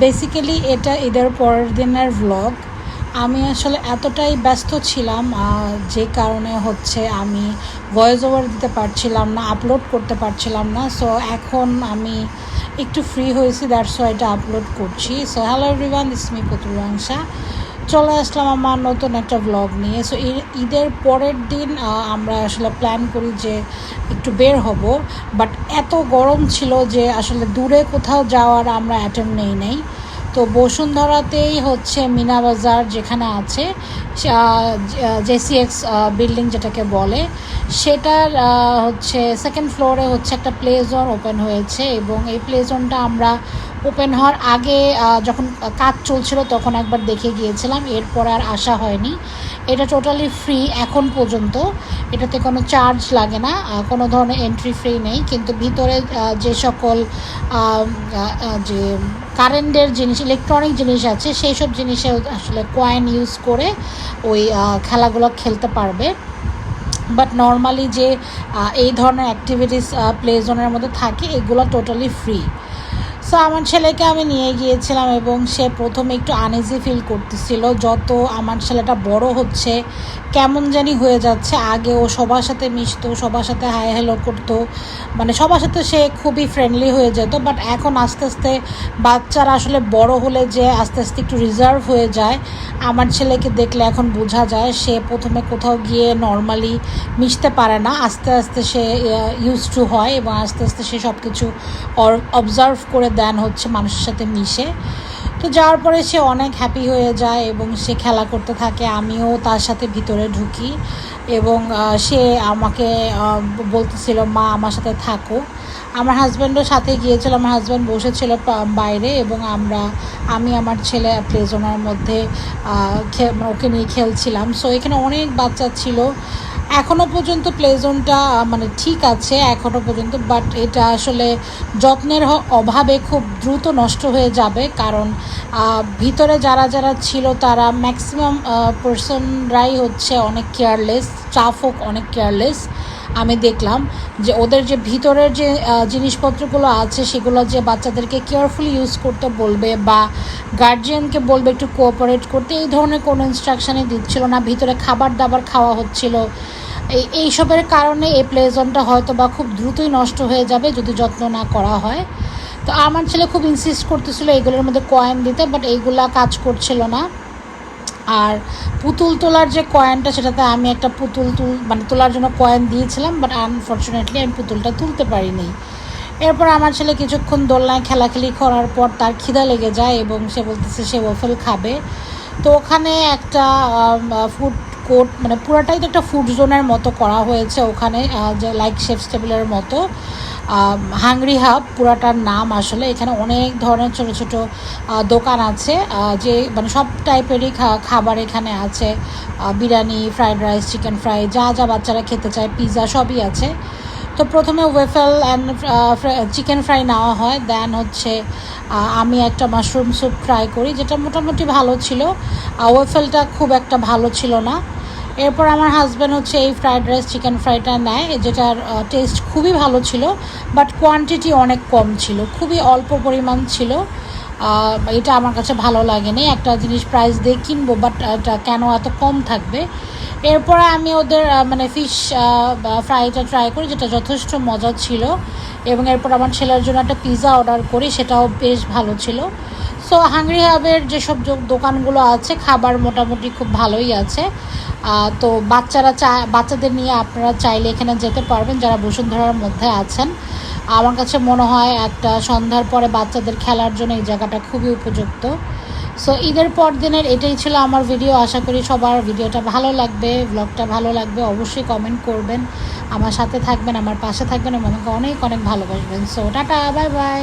Basically এটা ঈদের পরের দিনের ভ্লগ। আমি আসলে এতটাই ব্যস্ত ছিলাম যে কারণে হচ্ছে আমি ভয়েস ওভার দিতে পারছিলাম না, আপলোড করতে পারছিলাম না। সো এখন আমি একটু ফ্রি হয়েছি, দ্যাটস ওয়াই এটা আপলোড করছি। So hello everyone, this me Putulangsha. চলে আসলাম আমার নতুন একটা ব্লগ নিয়ে। সো ঈদের পরের দিন আমরা আসলে প্ল্যান করি যে একটু বের হব, বাট এত গরম ছিল যে আসলে দূরে কোথাও যাওয়ার আমরা অ্যাটেম্প নেই। তো বসুন্ধরাতেই হচ্ছে মিনা বাজার যেখানে আছে, জেসিএক্স বিল্ডিং যেটাকে বলে, সেটার হচ্ছে সেকেন্ড ফ্লোরে হচ্ছে একটা প্লে জোন ওপেন হয়েছে। এবং এই প্লে জোনটা আমরা ওপেন হওয়ার আগে যখন কাজ চলছিল তখন একবার দেখে গিয়েছিলাম, এরপর আর আসা হয়নি। এটা টোটালি ফ্রি এখন পর্যন্ত, এটাতে কোনো চার্জ লাগে না, কোনো ধরনের এন্ট্রি ফ্রি নেই। কিন্তু ভিতরে যে সকল যে কারেন্টের জিনিস, ইলেকট্রনিক জিনিস আছে, সেই সব জিনিসে আসলে কয়েন ইউজ করে ওই খেলাগুলো খেলতে পারবে। বাট নর্মালি যে এই ধরনের অ্যাক্টিভিটিস প্লে জোনের মধ্যে থাকে এগুলো টোটালি ফ্রি। সো আমার ছেলেকে আমি নিয়ে গিয়েছিলাম এবং সে প্রথমে একটু আনইজি ফিল করতেছিল। যত আমার ছেলেটা বড় হচ্ছে কেমন জানি হয়ে যাচ্ছে। আগে ও সবার সাথে মিশতো, সবার সাথে হাই হ্যালো করতো, মানে সবার সাথে সে খুবই ফ্রেন্ডলি হয়ে যেত। বাট এখন আস্তে আস্তে বাচ্চারা আসলে বড় হলে যে আস্তে আস্তে একটু রিজার্ভ হয়ে যায়, আমার ছেলেকে দেখলে এখন বোঝা যায়। সে প্রথমে কোথাও গিয়ে নর্মালি মিশতে পারে না, আস্তে আস্তে সে ইউজ টু হয় এবং আস্তে আস্তে সে সব কিছু অবজার্ভ করে দেন হচ্ছে মানুষের সাথে মিশে। তো যাওয়ার পরে সে অনেক হ্যাপি হয়ে যায় এবং সে খেলা করতে থাকে। আমিও তার সাথে ভিতরে ঢুকি এবং সে আমাকে বলতেছিল, মা আমার সাথে থাকো। আমার হাজব্যান্ডও সাথে গিয়েছিল, আমার হাজব্যান্ড বসেছিল বাইরে এবং আমি আমার ছেলে প্লে জোনের মধ্যে ওকে নিয়ে খেলছিলাম। সো এখানে অনেক বাচ্চা ছিল। এখনও পর্যন্ত প্লে জোনটা মানে ঠিক আছে এখনও পর্যন্ত, বাট এটা আসলে যত্নের অভাবে খুব দ্রুত নষ্ট হয়ে যাবে। কারণ ভিতরে যারা যারা ছিল তারা ম্যাক্সিমাম পার্সনরাই হচ্ছে অনেক কেয়ারলেস, স্টাফও অনেক কেয়ারলেস। আমি দেখলাম যে ওদের যে ভিতরের যে জিনিসপত্রগুলো আছে সেগুলো যে বাচ্চাদেরকে কেয়ারফুলি ইউজ করতে বলবে বা গার্জিয়ানকে বলবে একটু কোঅপারেট করতে, এই ধরনের কোনো ইনস্ট্রাকশানই দিচ্ছিল না। ভিতরে খাবার দাবার খাওয়া হচ্ছিল। এইসবের কারণে এই প্লে জোনটা হয়তো বা খুব দ্রুতই নষ্ট হয়ে যাবে যদি যত্ন না করা হয়। তো আমার ছেলে খুব ইনসিস্ট করতেছিল এগুলোর মধ্যে কয়েন দিতে, বাট এইগুলা কাজ করছিল না। আর পুতুল তোলার যে কয়েনটা, সেটাতে আমি একটা পুতুল তোলার জন্য কয়েন দিয়েছিলাম, বাট আনফর্চুনেটলি আমি পুতুলটা তুলতে পারিনি। এরপর আমার ছেলে কিছুক্ষণ দোলনায় খেলাখেলি করার পর তার খিদা লেগে যায় এবং সে বলতেছে সে ওয়াফেল খাবে। তো ওখানে একটা ফুড কোর্ট, মানে পুরোটাই তো একটা ফুড জোনের মতো করা হয়েছে ওখানে, যে লাইক শেফস টেবিলের মতো। হাংরি হাব পুরাটার নাম। আসলে এখানে অনেক ধরনের ছোট ছোট দোকান আছে, যে মানে সব টাইপেরই খাবার এখানে আছে। Biryani, fried rice, chicken fry, যা যা বাচ্চারা খেতে চায়, পিৎজা, সবই আছে। তো প্রথমে ওয়েফেল অ্যান্ড চিকেন ফ্রাই নেওয়া হয়, দেন হচ্ছে আমি একটা মাশরুম স্যুপ ট্রাই করি, যেটা মোটামুটি ভালো ছিল। ওয়েফেলটা খুব একটা ভালো ছিল না। এরপর আমার হাজব্যান্ড হচ্ছে এই ফ্রাইড রাইস চিকেন ফ্রাইটা নেয়, যেটার টেস্ট খুবই ভালো ছিল, বাট কোয়ান্টিটি অনেক কম ছিল, খুবই অল্প পরিমাণ ছিল। এটা আমার কাছে ভালো লাগেনি। একটা জিনিস প্রাইস দিয়ে কিনবো, বাট এটা কেন এত কম থাকবে। এরপরে আমি ওদের মানে ফিশ ফ্রাইটা ট্রাই করি, যেটা যথেষ্ট মজা ছিল। এবং এরপর আমার ছেলের জন্য একটা পিৎজা অর্ডার করি, সেটাও বেশ ভালো ছিল। সো হাংরি হাবের যেসব দোকানগুলো আছে খাবার মোটামুটি খুব ভালোই আছে। তো বাচ্চাদের নিয়ে আপনারা চাইলে এখানে যেতে পারবেন যারা বসুন্ধরার মধ্যে আছেন। আমার কাছে মনে হয় একটা সন্ধ্যার পরে বাচ্চাদের খেলার জন্য এই জায়গাটা খুবই উপযুক্ত। সো ঈদের পর দিনের এটাই ছিল আমার ভিডিও। আশা করি সবার ভিডিওটা ভালো লাগবে, ব্লগটা ভালো লাগবে। অবশ্যই কমেন্ট করবেন, আমার সাথে থাকবেন, আমার পাশে থাকবেন এবং আমাকে অনেক অনেক ভালোবাসবেন। So tata, bye bye.